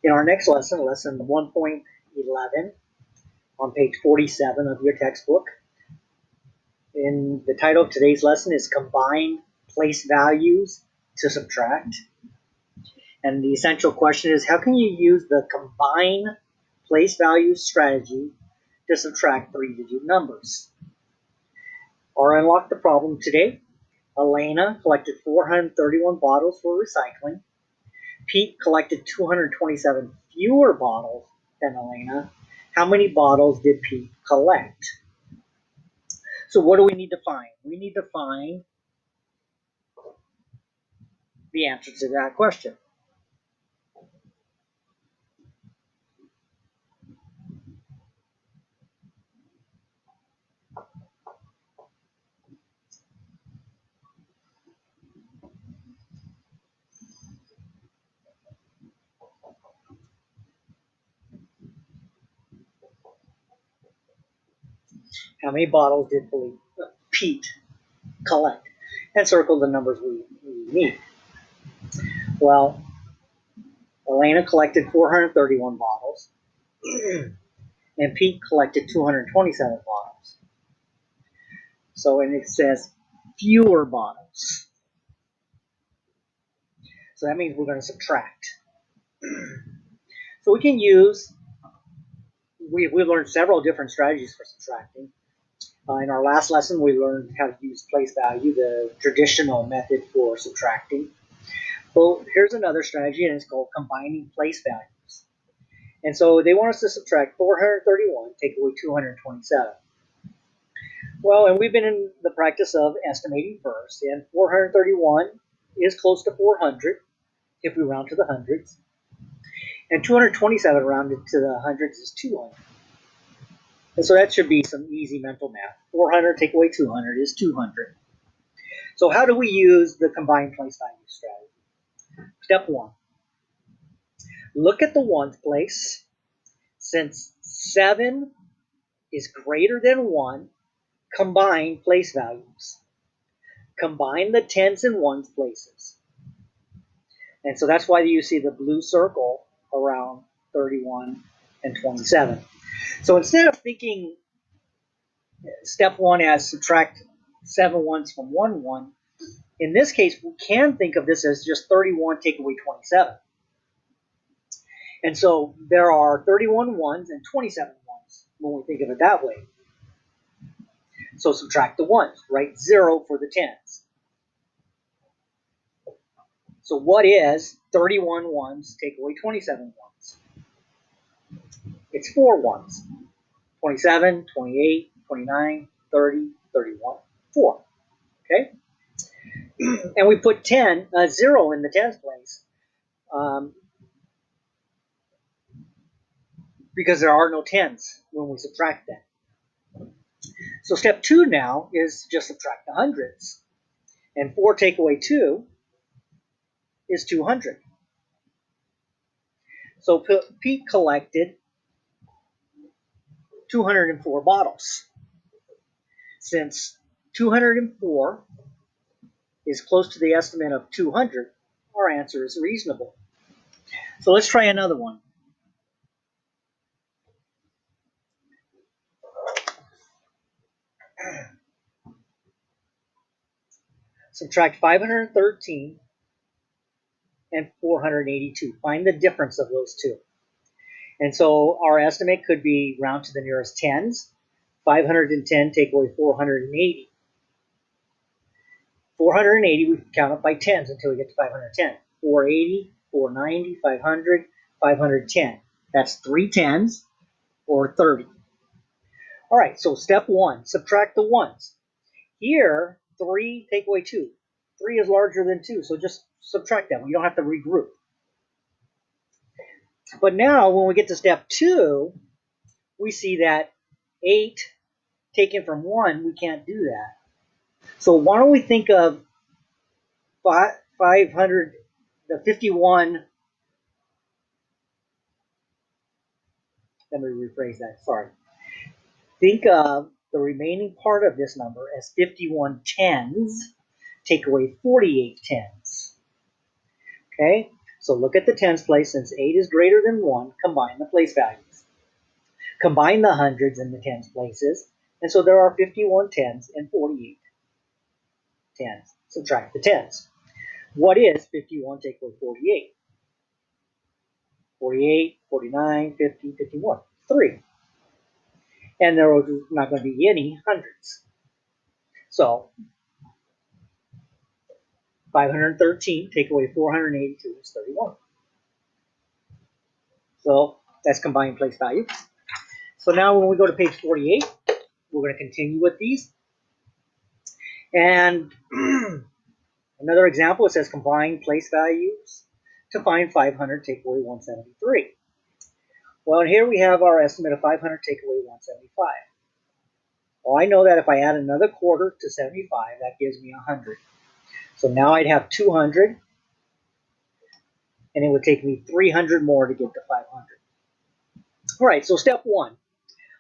In our next lesson, lesson 1.11, on page 47 of your textbook, in the title of today's lesson is Combine Place Values to Subtract. And the essential question is, how can you use the combine place values strategy to subtract three-digit numbers? Or unlock the problem today. Elena collected 431 bottles for recycling. Pete collected 227 fewer bottles than Elena. How many bottles did Pete collect? So what do we need to find? We need to find the answer to that question. How many bottles did Pete collect? And circle the numbers we need. Well, Elena collected 431 bottles, and Pete collected 227 bottles. So, and it says fewer bottles. So that means we're going to subtract. So we can use, we've learned several different strategies for subtracting. In our last lesson, we learned how to use place value, the traditional method for subtracting. Well, here's another strategy, and it's called combining place values. And so they want us to subtract 431, take away 227. Well, and we've been in the practice of estimating first, and 431 is close to 400 if we round to the hundreds. And 227 rounded to the hundreds is 200. And so that should be some easy mental math. 400 take away 200 is 200. So how do we use the combined place value strategy? Step one, look at the ones place. Since 7 is greater than 1, combine place values. Combine the tens and ones places. And so that's why you see the blue circle around 31 and 27. So instead of thinking step one as subtract 7 ones from 1 1, in this case, we can think of this as just 31 take away 27. And so there are 31 ones and 27 ones when we think of it that way. So subtract the ones, write 0 for the tens. So what is 31 ones take away 27 ones? It's 4 ones. 27, 28, 29, 30, 31, 4. Okay? And we put 10, 0 in the tens place because there are no tens when we subtract them. So step 2 now is just subtract the hundreds. And 4 take away 2 is 200. So Pete collected 204 bottles. Since 204 is close to the estimate of 200, our answer is reasonable. So let's try another one. Subtract 513 and 482. Find the difference of those two. And so our estimate could be round to the nearest tens. 510 take away 480. 480 we can count up by tens until we get to 510. 480, 490, 500, 510. That's 3 tens or 30. All right, so step 1, subtract the ones. Here, 3 take away 2. 3 is larger than 2, so just subtract them. You don't have to regroup. But now, when we get to step 2, we see that 8 taken from 1, we can't do that. So why don't we think of 500, the 51, let me rephrase that, sorry. Think of the remaining part of this number as 51 tens, take away 48 tens. Okay, So look at the tens place. Since 8 is greater than 1, combine the place values. Combine the hundreds in the tens places. And so there are 51 tens and 48 tens. Subtract the tens. What is 51 take away 48? 48, 49, 50, 51. 3. And there are not going to be any hundreds. So 513 take away 482 is 31. So that's combined place value. So now when we go to page 48, we're going to continue with these. And another example, it says combine place values to find 500 take away 173. Well, here we have our estimate of 500 take away 175. Well, I know that if I add another quarter to 75, that gives me 100. So now I'd have 200, and it would take me 300 more to get to 500. All right, so step 1,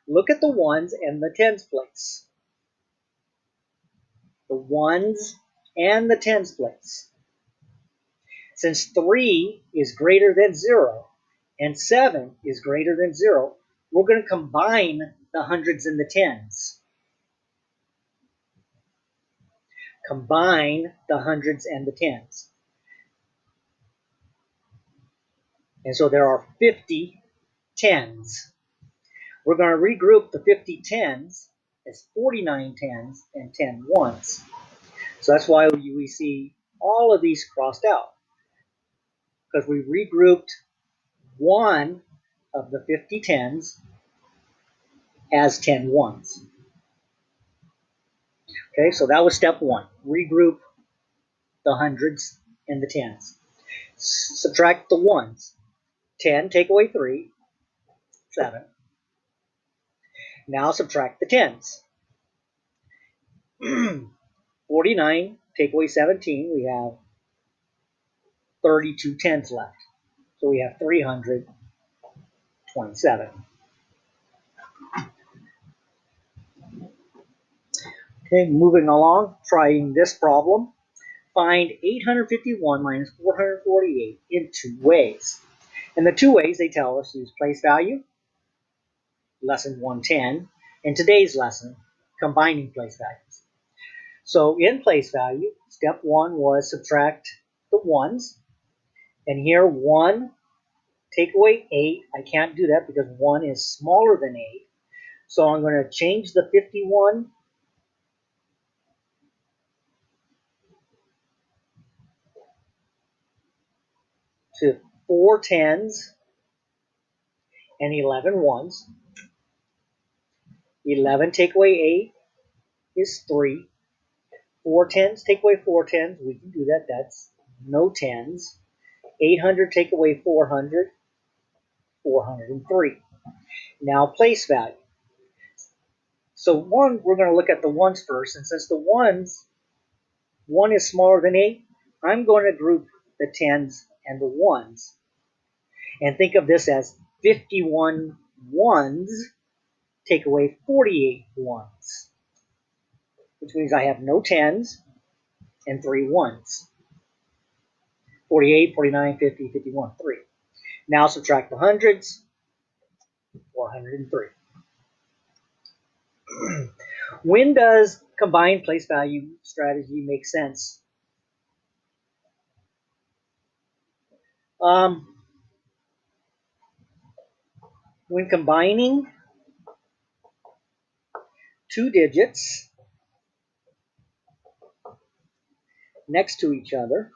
look at the ones and the tens place. The ones and the tens place. Since 3 is greater than 0 and 7 is greater than 0, we're going to combine the hundreds and the tens. Combine the hundreds and the tens. And so there are 50 tens. We're going to regroup the 50 tens as 49 tens and 10 ones. So that's why we see all of these crossed out, because we regrouped one of the 50 tens as 10 ones. Okay, so that was step 1. Regroup the hundreds and the tens. Subtract the ones. 10 take away 3, 7. Now subtract the tens. 49 take away 17, we have 32 tens left. So we have 327. Okay, moving along, trying this problem. Find 851 minus 448 in 2 ways. And the 2 ways they tell us use place value, lesson 110, and today's lesson, combining place values. So in place value, step 1 was subtract the ones. And here 1 take away 8. I can't do that because 1 is smaller than 8. So I'm going to change the 51 to 4 tens and 11 ones. 11 take away 8 is 3. 4 tens take away 4 tens. We can do that. That's no tens. 800 take away 400. 403. Now place value. So we're going to look at the ones first. And since the ones, 1 is smaller than 8, I'm going to group the tens and the ones. And think of this as 51 ones take away 48 ones, which means I have no tens and 3 ones. 48, 49, 50, 51, 3. Now subtract the hundreds, 403. When does combined place value strategy make sense? When combining 2 digits next to each other,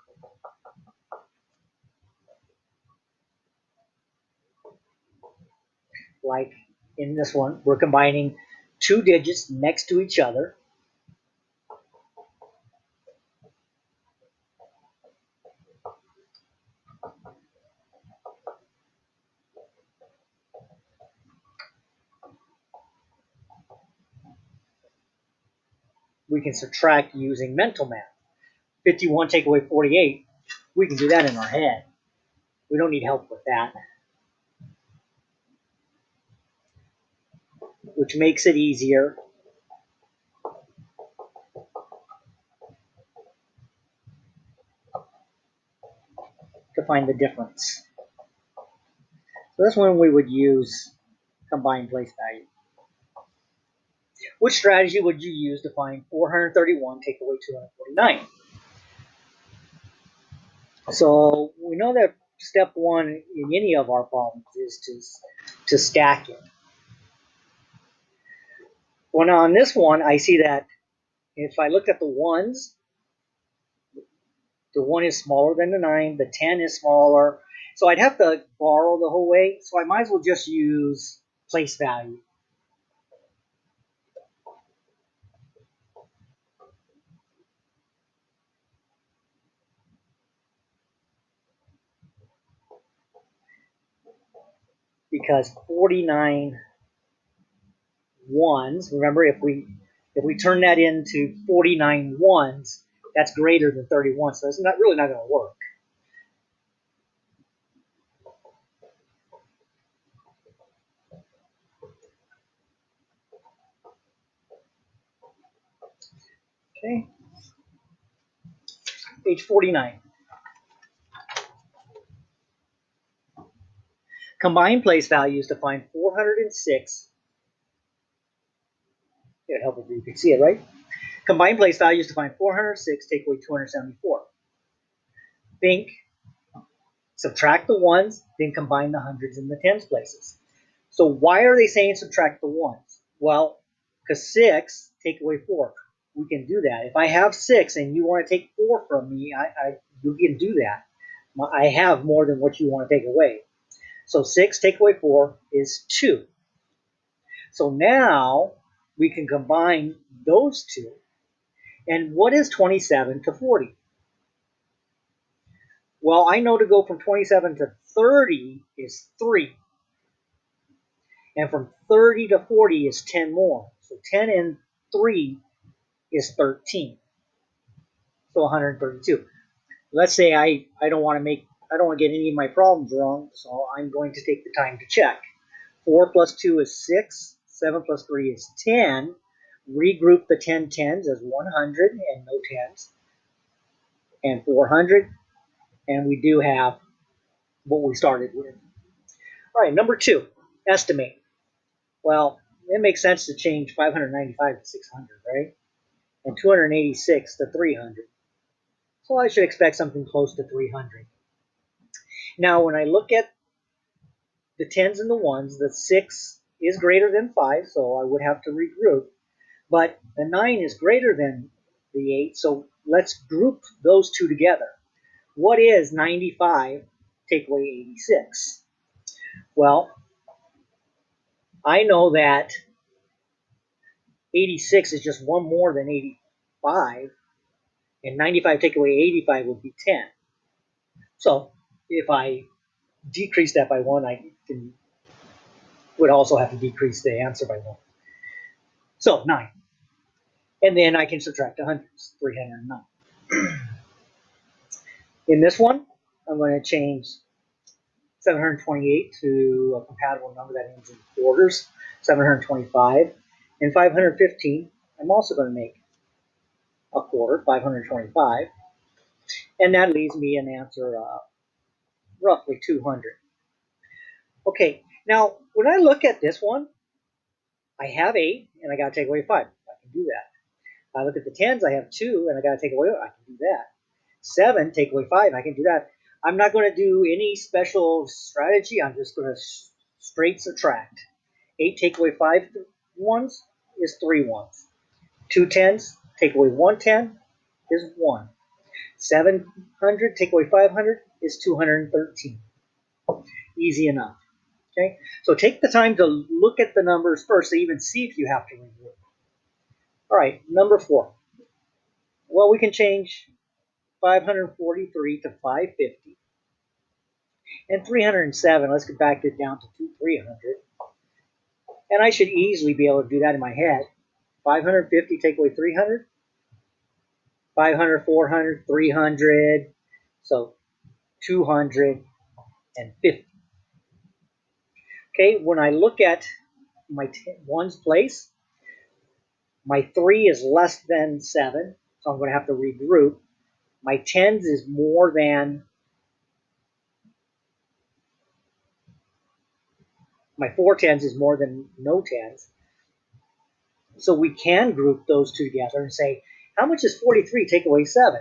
like in this one, we're combining 2 digits next to each other. We can subtract using mental math. 51 take away 48, we can do that in our head. We don't need help with that, which makes it easier. to find the difference. So that's when we would use combined place value. Which strategy would you use to find 431 take away 249? So we know that step one in any of our problems is to stack it. Well, now on this one, I see that if I look at the ones, the 1 is smaller than the 9, the 10 is smaller. So I'd have to borrow the whole way. So I might as well just use place value. Because 49 ones, remember if we turn that into 49 ones, that's greater than 31. So it's really not going to work. Okay. Page 49. Combine place values to find 406. It'll help if you can see it, right? Combine place values to find 406, take away 274. Think, subtract the ones, then combine the hundreds and the tens places. So why are they saying subtract the ones? Well, because 6, take away 4. We can do that. If I have 6 and you want to take 4 from me, you can do that. I have more than what you want to take away. So 6 take away 4 is 2. So now we can combine those two. And what is 27 to 40? Well, I know to go from 27 to 30 is 3. And from 30 to 40 is 10 more. So 10 and 3 is 13. So 132. Let's say I don't want to get any of my problems wrong, so I'm going to take the time to check. 4 plus 2 is 6. 7 plus 3 is 10. Regroup the 10 tens as 100 and no tens. And 400. And we do have what we started with. All right, number 2, estimate. Well, it makes sense to change 595 to 600, right? And 286 to 300. So I should expect something close to 300. Now, when I look at the tens and the ones, the 6 is greater than 5, so I would have to regroup. But the 9 is greater than the 8, so let's group those two together. What is 95 take away 86? Well, I know that 86 is just one more than 85, and 95 take away 85 would be 10. So if I decrease that by 1, would also have to decrease the answer by 1. So 9. And then I can subtract the hundreds, 309. In this one, I'm going to change 728 to a compatible number that ends in quarters, 725. And 515, I'm also going to make a quarter, 525. And that leaves me an answer of roughly 200. Okay, now when I look at this one, I have 8 and I got to take away 5. I can do that. I look at the tens, I have 2 and I got to take away, I can do that. 7, take away 5, I can do that. I'm not going to do any special strategy. I'm just going to straight subtract. 8 take away 5 ones is 3 ones. 2 tens, take away 1 10 is 1. 700 take away 500 is 213. Easy enough. Okay, so take the time to look at the numbers first to even see if you have to regroup. All right, number 4. Well, we can change 543 to 550. And 307, let's get back it down to 300. And I should easily be able to do that in my head. 550 take away 300. 500, 400, 300. So 250. Okay, when I look at my ones place, my 3 is less than 7, so I'm going to have to regroup. My tens is more than my 4 tens is more than no tens. So we can group those two together and say, how much is 43 take away 7?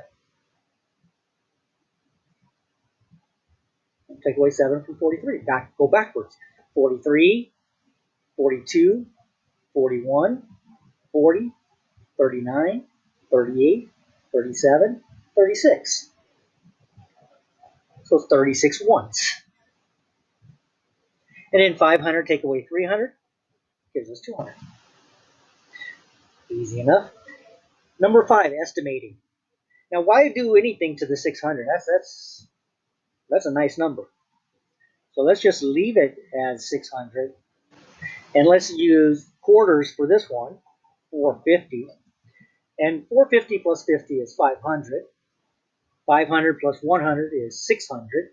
Take away 7 from 43. Go backwards. 43, 42, 41, 40, 39, 38, 37, 36. So it's 36 ones. And then 500 take away 300 gives us 200. Easy enough. Number 5, estimating. Now, why do anything to the 600? That's a nice number. So let's just leave it as 600. And let's use quarters for this one, 450. And 450 plus 50 is 500. 500 plus 100 is 600.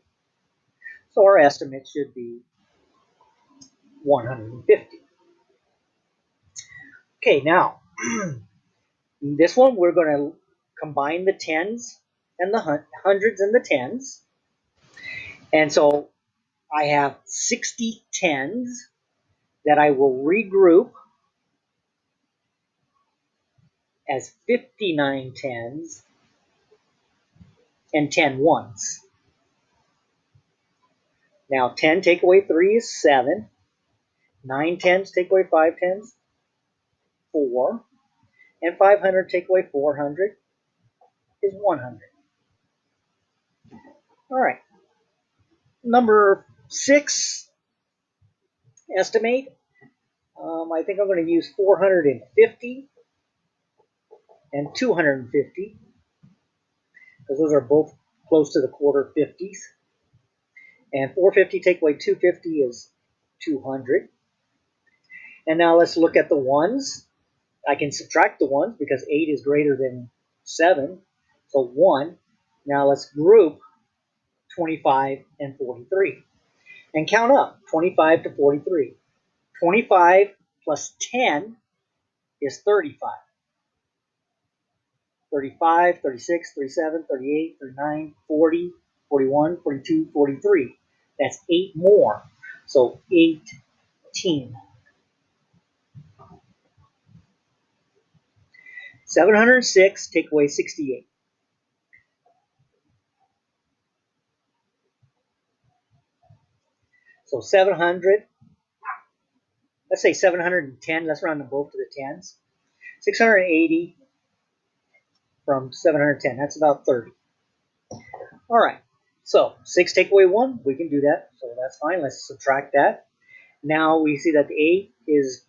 So our estimate should be 150. Okay, now, this one we're going to combine the tens and the hundreds and the tens. And so I have 60 tens that I will regroup as 59 tens and 10 ones. Now 10 take away 3 is 7. 9 tens take away 5 tens, 4. And 500 take away 400 is 100. All right. Number 6, estimate. I think I'm going to use 450 and 250 because those are both close to the quarter 50s. And 450 take away 250 is 200. And now let's look at the ones. I can subtract the ones because 8 is greater than 7. So 1. Now let's group 25 and 43. And count up 25 to 43. 25 plus 10 is 35. 35, 36, 37, 38, 39, 40, 41, 42, 43. That's 8 more. So 18. 706 take away 68. So 700, let's say 710, let's round them both to the tens. 680 from 710, that's about 30. All right, so 6 take away 1, we can do that, so that's fine. Let's subtract that. Now we see that the 8 is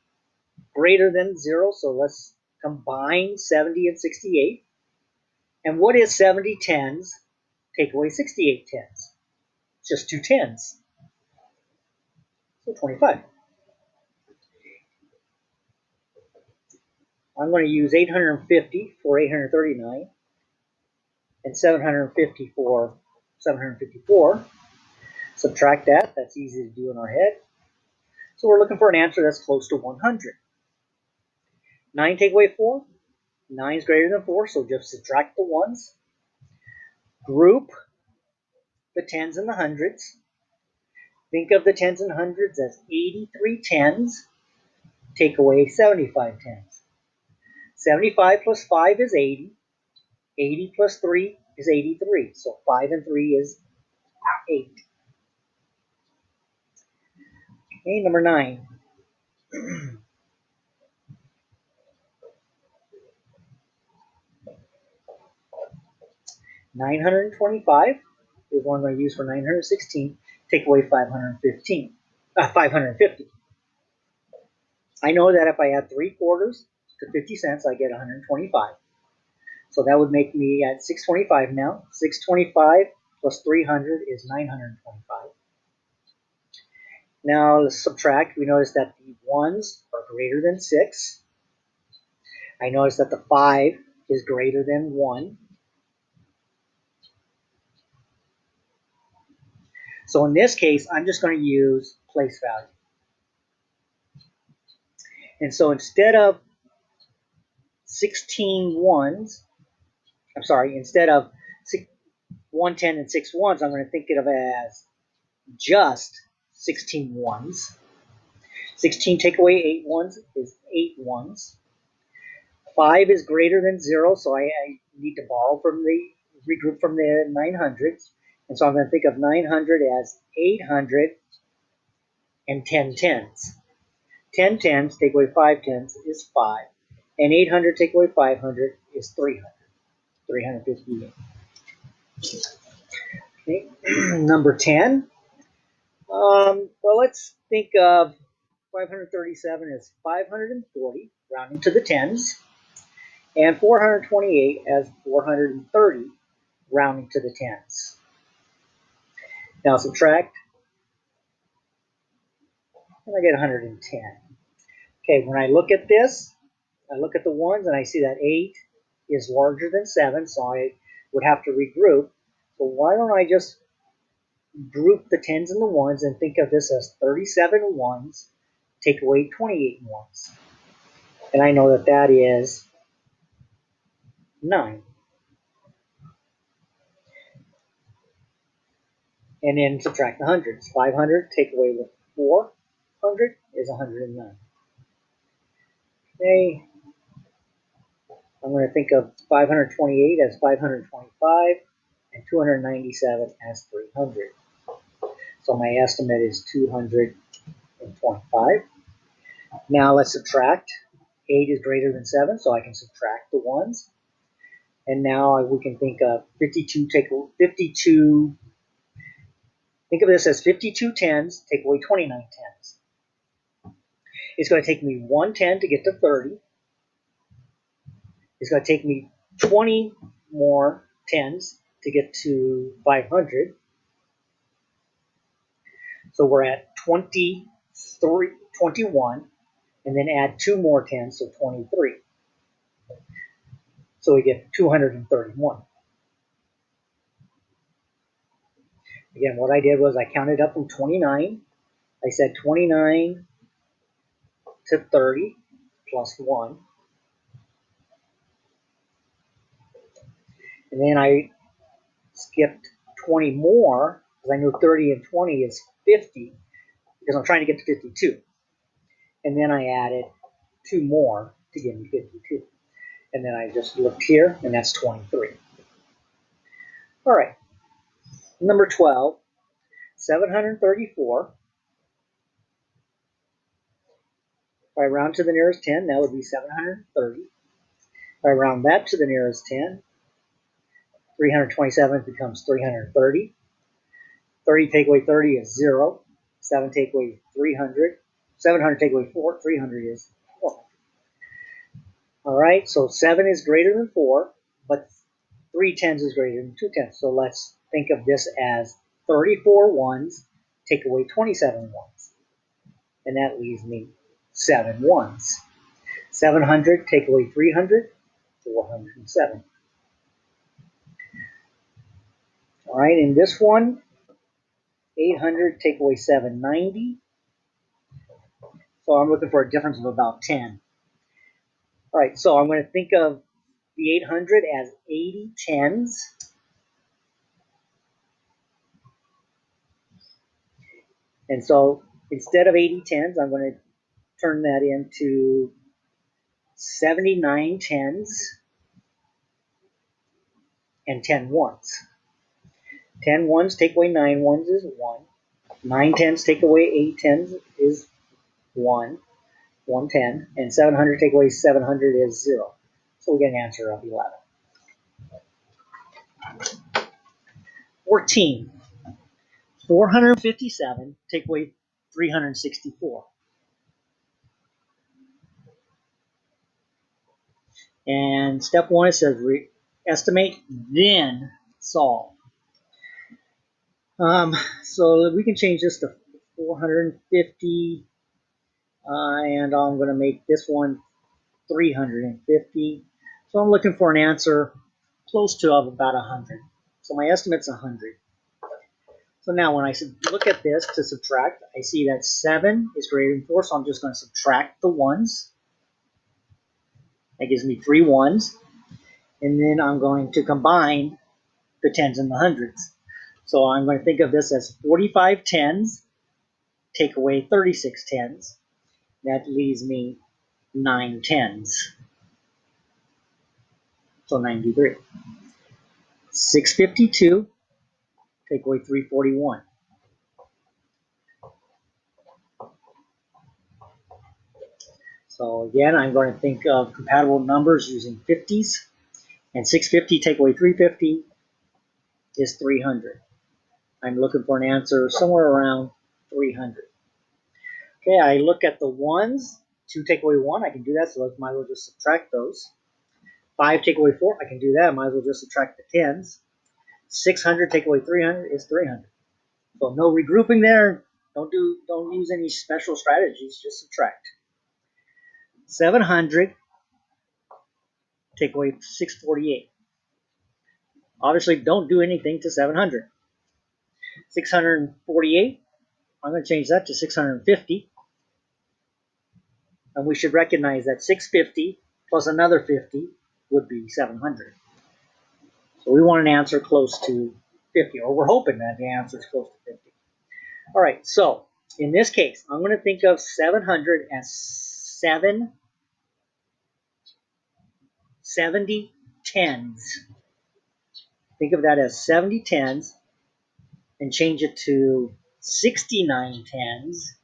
greater than 0, so let's combine 70 and 68. And what is 70 tens take away 68 tens? It's just 2 tens, so 25. I'm going to use 850 for 839 and 750 for 754. Subtract that. That's easy to do in our head. So we're looking for an answer that's close to 100. 9 take away 4. 9 is greater than 4, so just subtract the ones. Group the tens and the hundreds. Think of the tens and hundreds as 83 tens. Take away 75 tens. 75 plus 5 is 80. 80 plus 3 is 83. So 5 and 3 is 8. Okay, number 9. 925 is one I'm going to use for 916. Take away 515. 550. I know that if I add 3 quarters to 50 cents, I get 125. So that would make me at 625 now. 625 plus 300 is 925. Now let's subtract. We notice that the ones are greater than 6. I notice that the 5 is greater than 1. So in this case, I'm just going to use place value. And so instead of 16 ones, I'm sorry, instead of 110 and 6 ones, I'm going to think of it as just 16 ones. 16 take away 8 ones is 8 ones. 5 is greater than 0, so I need to borrow from the regroup from the 900s. And so I'm going to think of 900 as 800 and 10 tens. 10 tens take away 5 tens is 5. And 800 take away 500 is 300. 358. Okay. Number 10. Well, let's think of 537 as 540, rounding to the tens, and 428 as 430, rounding to the tens. Now subtract, and I get 110. Okay, when I look at this, I look at the ones, and I see that 8 is larger than 7, so I would have to regroup. So why don't I just group the tens and the ones and think of this as 37 ones, take away 28 ones. And I know that that is 9. And then subtract the hundreds. 500 take away the 400 is 109. Okay, I'm going to think of 528 as 525 and 297 as 300. So my estimate is 225. Now let's subtract. 8 is greater than 7, so I can subtract the ones. And now we can think of 52, think of this as 52 tens, take away 29 tens. It's going to take me 1 10 to get to 30. It's going to take me 20 more tens to get to 500. So we're at 21, and then add 2 more tens, so 23. So we get 231. Again, what I did was I counted up from 29. I said 29 to 30 plus 1. And then I skipped 20 more because I knew 30 and 20 is 50 because I'm trying to get to 52. And then I added 2 more to give me 52. And then I just looked here, and that's 23. All right. Number 12, 734. If I round to the nearest 10, that would be 730. If I round that to the nearest 10, 327 becomes 330. 30 take away 30 is 0. 7 take away 300. 700 take away 4. 300 is 4. All right, so 7 is greater than 4, but 3 tens is greater than 2 tens. So let's think of this as 34 ones take away 27 ones. And that leaves me 7 ones. 700 take away 300, 407. All right, in this one, 800 take away 790. So I'm looking for a difference of about 10. All right, so I'm going to think of the 800 as 80 tens. And so instead of 80 tens, I'm going to turn that into 79 tens and 10 ones. 10 ones take away 9 ones is 1. 9 tens take away 8 tens is 1. 110. And 700 take away 700 is 0. So we get an answer of 11. 14. 457 take away 364. And step 1, it says estimate, then solve. So we can change this to 450, and I'm going to make this one 350. So I'm looking for an answer close to about 100. So my estimate's 100. So now when I look at this to subtract, I see that 7 is greater than 4, so I'm just going to subtract the ones. That gives me 3 ones. And then I'm going to combine the tens and the hundreds. So I'm going to think of this as 45 tens, take away 36 tens. That leaves me 9 tens. So 93. 652, take away 341. So again, I'm going to think of compatible numbers using 50s. And 650 take away 350 is 300. I'm looking for an answer somewhere around 300. Okay, I look at the ones. 2 take away 1, I can do that, so I might as well just subtract those. 5 take away 4, I can do that, I might as well just subtract the tens. 600 take away 300 is 300. So no regrouping there. Don't use any special strategies, just subtract. 700 take away 648. Obviously, don't do anything to 700. 648, I'm going to change that to 650. And we should recognize that 650 plus another 50 would be 700. So we want an answer close to 50, or we're hoping that the answer is close to 50. All right, so in this case, I'm going to think of 700 as 70 tens. Think of that as 70 tens and change it to 69 tens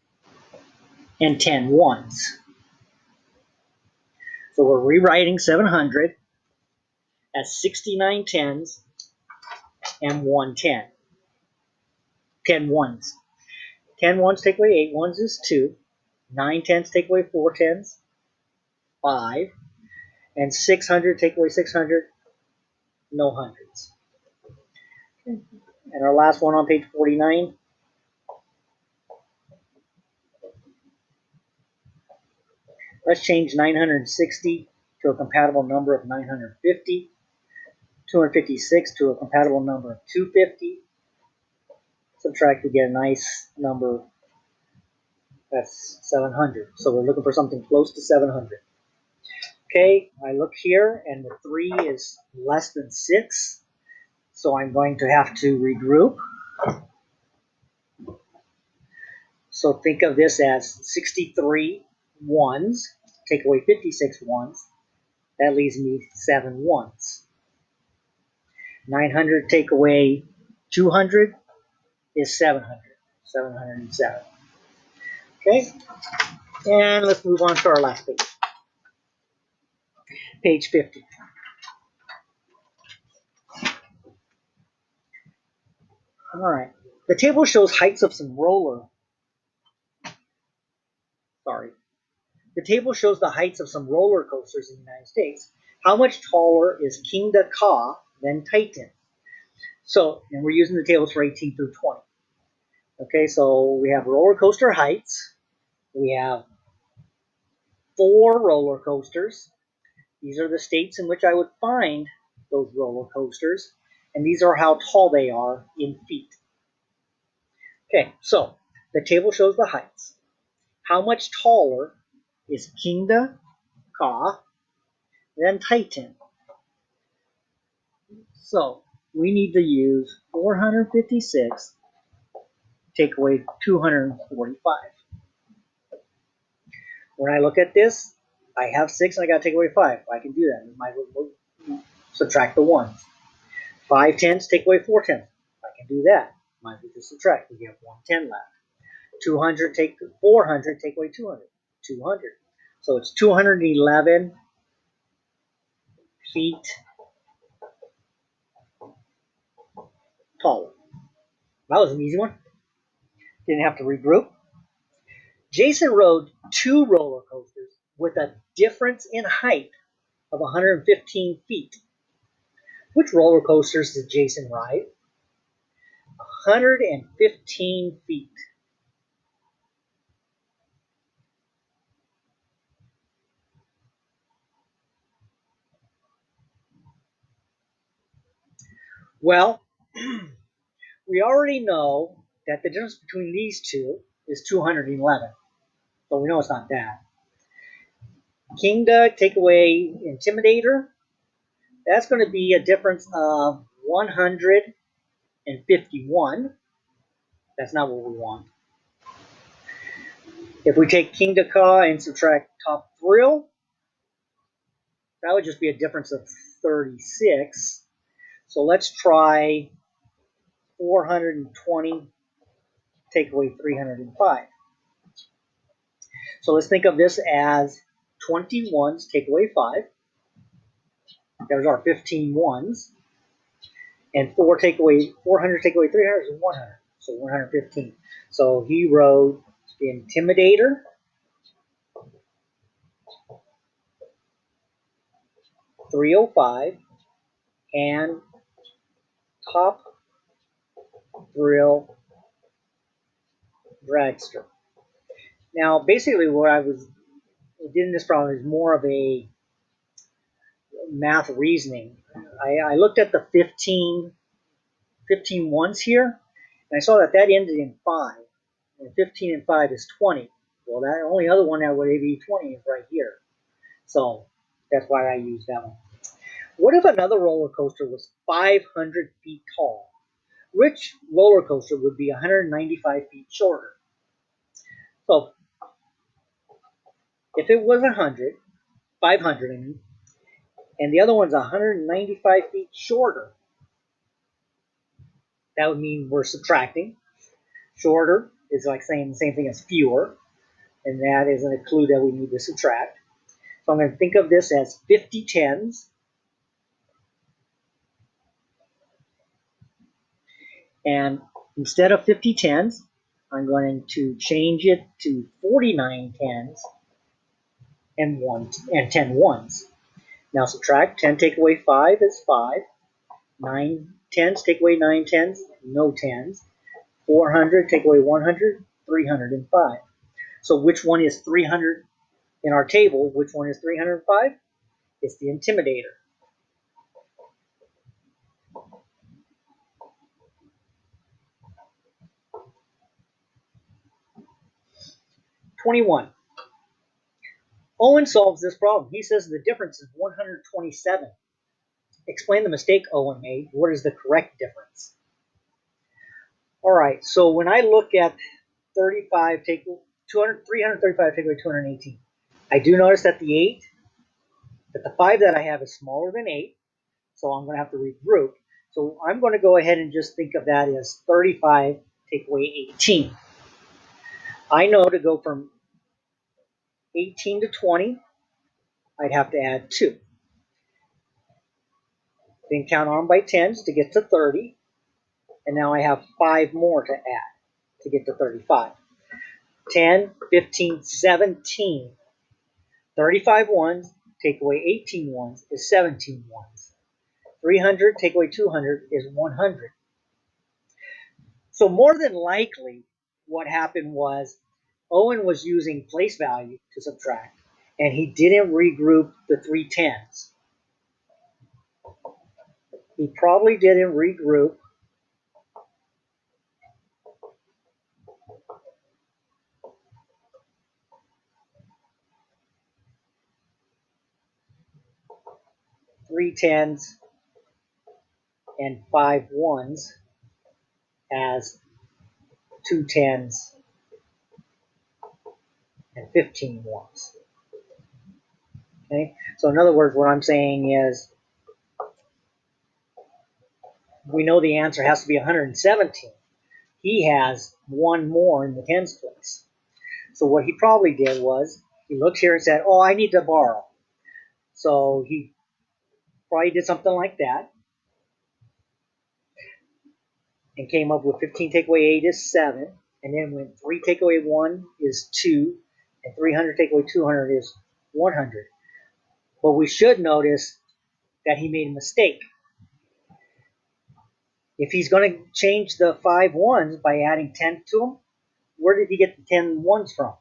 and 10 ones. So we're rewriting 700 as 69 tens and 1 10. 10 ones. 10 ones take away 8 ones is 2. 9 tens take away 4 tens, 5. And 600 take away 600, no hundreds. And our last one on page 49. Let's change 960 to a compatible number of 950. 256 to a compatible number of 250. Subtract, we get a nice number. That's 700. So we're looking for something close to 700. Okay, I look here and the 3 is less than 6. So I'm going to have to regroup. So think of this as 63 ones. Take away 56 ones. That leaves me 7 ones. 900 take away 200 is 700. 707. Okay, and let's move on to our last page. Page 50. All right. The table shows heights of some roller. Sorry. The table shows the heights of some roller coasters in the United States. How much taller is Kingda Ka than Titan? So, and we're using the tables for 18 through 20. Okay, so we have roller coaster heights. We have 4 roller coasters. These are the states in which I would find those roller coasters. And these are how tall they are in feet. Okay, so the table shows the heights. How much taller is Kingda Ka than Titan? So we need to use 456 take away 245. When I look at this, I have 6 and I got to take away 5. I can do that. I might subtract the 1s. 5 tenths take away 4 tenths. I can do that. Might as well just subtract. We have 110 left. 400 take away 200. 200. So it's 211 feet taller. That was an easy one. Didn't have to regroup. Jason rode 2 roller coasters with a difference in height of 115 feet. Which roller coasters did Jason ride? 115 feet. Well, we already know that the difference between these two is 211. So we know it's not that. Kingda, take away Intimidator. That's going to be a difference of 151. That's not what we want. If we take king to ka and subtract top thrill, that would just be a difference of 36. So let's try 420, take away 305. So let's think of this as 20 ones, take away 5. There's our 15 ones. And 400 take away 300 is 100. So 115. So he wrote the Intimidator, 305, and Top Thrill Dragster. Now, basically, what I did in this problem is more of a math reasoning. I looked at the 15 ones here, and I saw that ended in 5. And 15 and 5 is 20. Well, that only other one that would be 20 is right here. So that's why I used that one. What if another roller coaster was 500 feet tall? Which roller coaster would be 195 feet shorter? So if it was 500, and the other one's 195 feet shorter, that would mean we're subtracting. Shorter is like saying the same thing as fewer, and that is a clue that we need to subtract. So I'm going to think of this as 50 tens and instead of 50 tens, I'm going to change it to 49 tens and 10 ones. Now subtract. 10 take away 5 is 5. 9 tens take away 9 tens, no tens. 400 take away 100, 305. So which one is 300 in our table? Which one is 305? It's the Intimidator. (21) Owen solves this problem. He says the difference is 127. Explain the mistake Owen made. What is the correct difference? All right, so when I look at 335 take away 218, I do notice that the 5 that I have is smaller than 8, so I'm going to have to regroup. So I'm going to go ahead and just think of that as 35 take away 18. I know to go from 18 to 20, I'd have to add 2. Then count on by tens to get to 30, and now I have 5 more to add to get to 35. 10, 15, 17. 35 ones take away 18 ones is 17 ones. 300 take away 200 is 100. So more than likely, what happened was Owen was using place value to subtract, and he didn't regroup the 3 tens. He probably didn't regroup three tens and 5 ones as 2 tens and 15 ones. Okay, so in other words, what I'm saying is we know the answer has to be 117. He has 1 more in the tens place. So what he probably did was he looked here and said, oh, I need to borrow. So he probably did something like that and came up with 15 take away 8 is 7. And then when 3 take away 1 is 2, and 300 take away 200 is 100. But we should notice that he made a mistake. If he's going to change the 5 ones by adding 10 to them, where did he get the 10 ones from?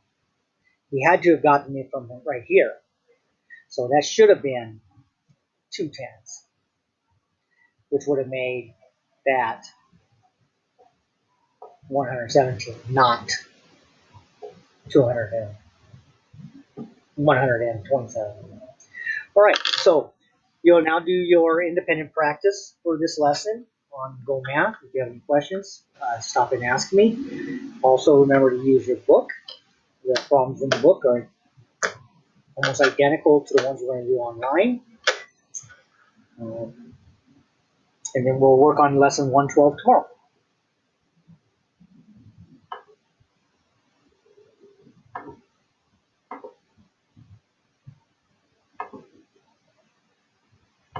He had to have gotten it from right here. So that should have been 2 tens, which would have made that 117, not 127. All right, so you'll now do your independent practice for this lesson on Go Math. If you have any questions, stop and ask me. Also, remember to use your book. The problems in the book are almost identical to the ones we're going to do online. And then we'll work on lesson 112 tomorrow.